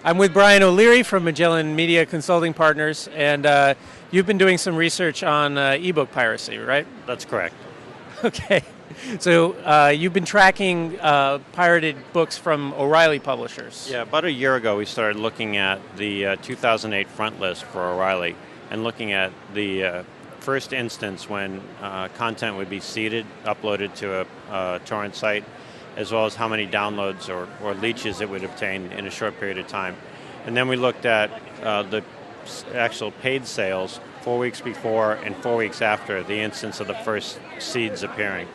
I'm with Brian O'Leary from Magellan Media Consulting Partners, and you've been doing some research on ebook piracy, right? That's correct. Okay. So you've been tracking pirated books from O'Reilly publishers. Yeah, about a year ago we started looking at the 2008 front list for O'Reilly and looking at the first instance when content would be seeded, uploaded to a torrent site, as well as how many downloads or leeches it would obtain in a short period of time. And then we looked at the actual paid sales 4 weeks before and 4 weeks after the instance of the first seeds appearing.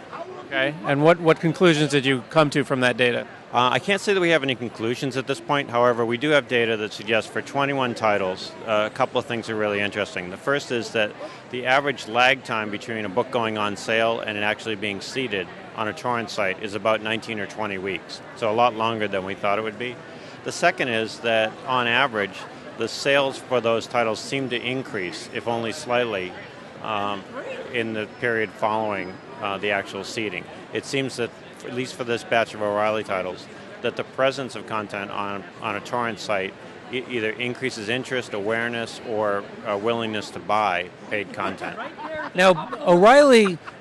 Okay. And what conclusions did you come to from that data? I can't say that we have any conclusions at this point. However, we do have data that suggests for 21 titles, a couple of things are really interesting. The first is that the average lag time between a book going on sale and it actually being seeded on a torrent site is about 19 or 20 weeks, so a lot longer than we thought it would be. The second is that, on average, the sales for those titles seem to increase, if only slightly, in the period following the actual seeding. It seems that, at least for this batch of O'Reilly titles, that the presence of content on a torrent site either increases interest, awareness, or willingness to buy paid content. Now,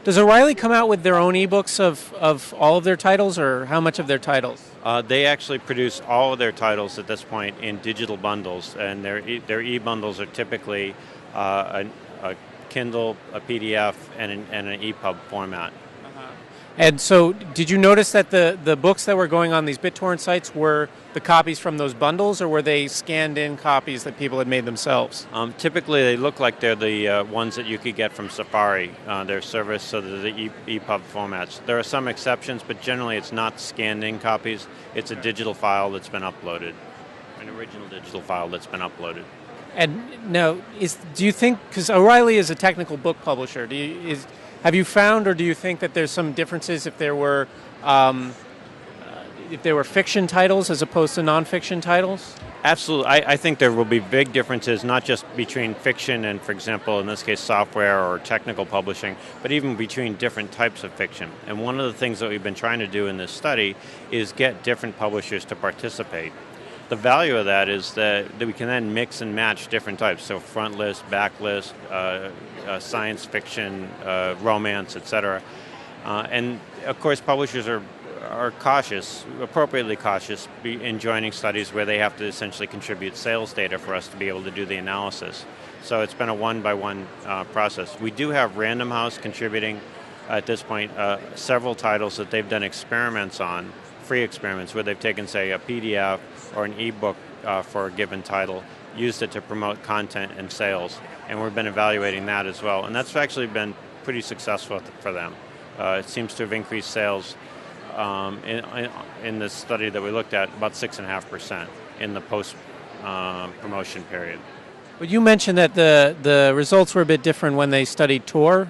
does O'Reilly come out with their own ebooks of all of their titles, or how much of their titles? They actually produce all of their titles at this point in digital bundles, and their e-bundles are typically a Kindle, a PDF, and an EPUB format. And so, did you notice that the books that were going on these BitTorrent sites were the copies from those bundles, or were they scanned-in copies that people had made themselves? Typically, they look like they're the ones that you could get from Safari, their service, so they're the EPUB formats. There are some exceptions, but generally it's not scanned-in copies. It's a digital file that's been uploaded, an original digital file that's been uploaded. And now, do you think, because O'Reilly is a technical book publisher, have you found, or do you think that there's some differences if there were fiction titles as opposed to nonfiction titles? Absolutely. I think there will be big differences, not just between fiction and, for example, in this case, software or technical publishing, but even between different types of fiction. And one of the things that we've been trying to do in this study is get different publishers to participate. The value of that is that we can then mix and match different types, so front list, back list, science fiction, romance, etc. And of course, publishers are cautious, appropriately cautious, in joining studies where they have to essentially contribute sales data for us to be able to do the analysis. So it's been a one-by-one process. We do have Random House contributing at this point several titles that they've done experiments on, free experiments, where they've taken, say, a PDF or an ebook for a given title, used it to promote content and sales, and we've been evaluating that as well. And that's actually been pretty successful for them. It seems to have increased sales in this study that we looked at about 6.5% in the post-promotion period. But you mentioned that the results were a bit different when they studied Tor.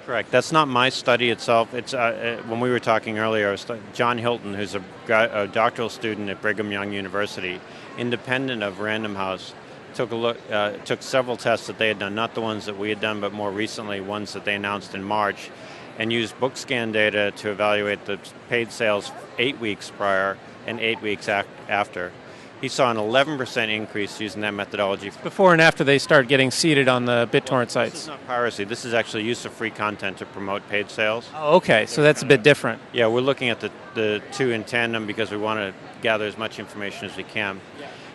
Correct. That's not my study itself. It's when we were talking earlier, John Hilton, who's a doctoral student at Brigham Young University, independent of Random House, took several tests that they had done, not the ones that we had done, but more recently ones that they announced in March, and used book scan data to evaluate the paid sales 8 weeks prior and 8 weeks after. He saw an 11% increase using that methodology. Before and after they start getting seeded on the BitTorrent sites. This is not piracy. This is actually use of free content to promote paid sales. Oh, okay. So that's a bit different. Yeah, we're looking at the two in tandem because we want to gather as much information as we can.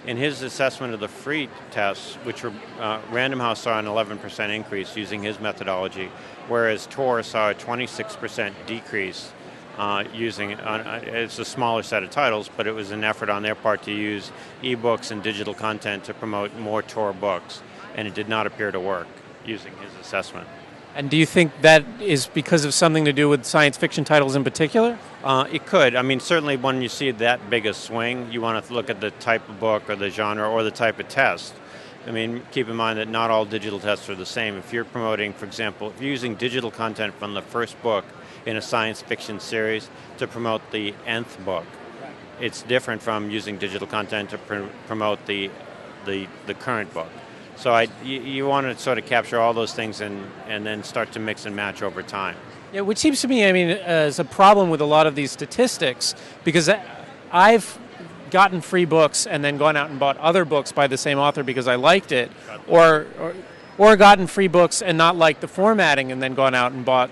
In his assessment of the free tests, which were Random House saw an 11% increase using his methodology, whereas Tor saw a 26% decrease using, it's a smaller set of titles, but it was an effort on their part to use ebooks and digital content to promote more Tor books, and it did not appear to work using his assessment. And do you think that is because of something to do with science fiction titles in particular? It could. I mean, certainly when you see that big a swing, you want to look at the type of book or the genre or the type of test. I mean, keep in mind that not all digital tests are the same. If you're promoting, for example, if you're using digital content from the first book in a science fiction series to promote the nth book, it's different from using digital content to promote the current book. So you want to sort of capture all those things and then start to mix and match over time. Yeah, which seems to me, I mean, is a problem with a lot of these statistics, because I've gotten free books and then gone out and bought other books by the same author because I liked it, or gotten free books and not liked the formatting and then gone out and bought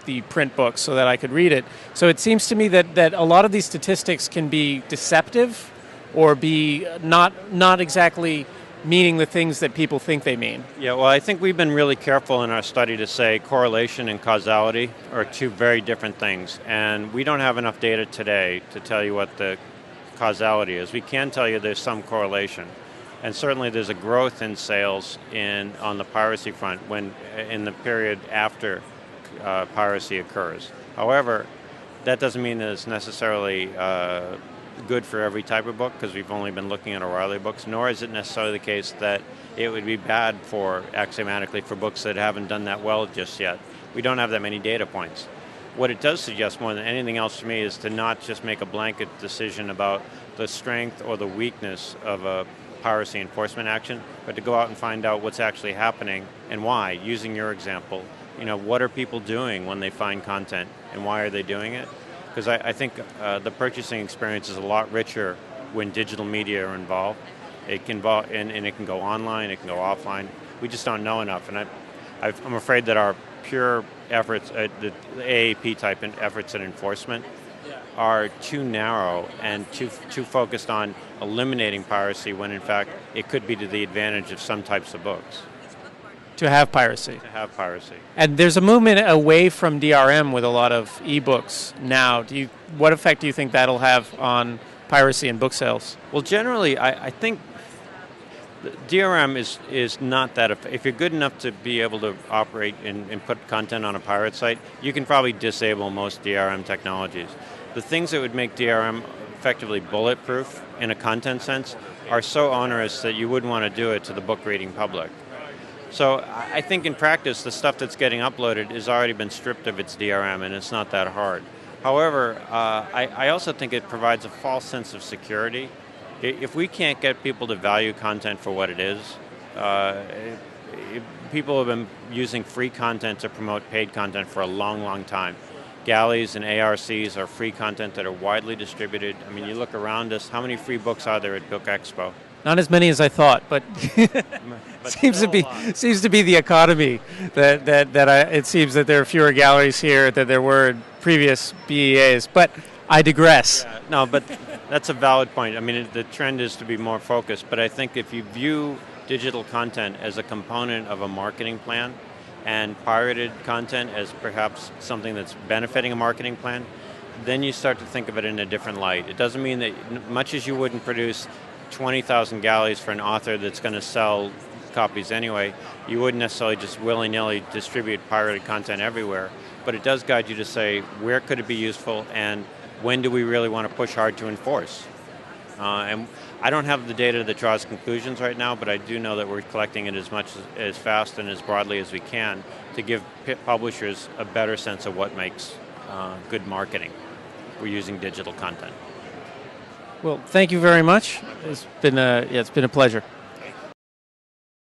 the print books so that I could read it. So it seems to me that a lot of these statistics can be deceptive or be not exactly meaning the things that people think they mean. Yeah, well, I think we've been really careful in our study to say correlation and causality are two very different things, and we don't have enough data today to tell you what the causality is. We can tell you there's some correlation, and certainly there's a growth in sales on the piracy front when in the period after piracy occurs. However, that doesn't mean that it's necessarily good for every type of book, because we've only been looking at O'Reilly books, nor is it necessarily the case that it would be bad axiomatically for books that haven't done that well just yet. We don't have that many data points. What it does suggest more than anything else to me is to not just make a blanket decision about the strength or the weakness of a piracy enforcement action, but to go out and find out what's actually happening and why. Using your example, what are people doing when they find content and why are they doing it? Because I think the purchasing experience is a lot richer when digital media are involved. It can and it can go online, it can go offline. We just don't know enough, and I'm afraid that our pure efforts, the AAP type efforts at enforcement, are too narrow and too focused on eliminating piracy when in fact it could be to the advantage of some types of books. To have piracy. To have piracy. And there's a movement away from DRM with a lot of ebooks now. What effect do you think that'll have on piracy and book sales? Well, generally, I think DRM is not that. If you're good enough to be able to operate and put content on a pirate site, you can probably disable most DRM technologies. The things that would make DRM effectively bulletproof in a content sense are so onerous that you wouldn't want to do it to the book reading public. So I think in practice, the stuff that's getting uploaded has already been stripped of its DRM, and it's not that hard. However, I also think it provides a false sense of security. If we can't get people to value content for what it is, people have been using free content to promote paid content for a long, long time. Galleys and ARCs are free content that are widely distributed. I mean, you look around us, how many free books are there at Book Expo? Not as many as I thought, but seems to be the economy it seems that there are fewer galleries here than there were in previous BEAs. But I digress. Yeah, no, but that's a valid point. I mean, the trend is to be more focused. But I think if you view digital content as a component of a marketing plan, and pirated content as perhaps something that's benefiting a marketing plan, then you start to think of it in a different light. It doesn't mean that much as you wouldn't produce 20,000 galleys for an author that's going to sell copies anyway, you wouldn't necessarily just willy-nilly distribute pirated content everywhere, but it does guide you to say, where could it be useful and when do we really want to push hard to enforce? And I don't have the data that draws conclusions right now, but I do know that we're collecting it as fast and as broadly as we can to give publishers a better sense of what makes good marketing. We're using digital content. Well, thank you very much. It's been a pleasure.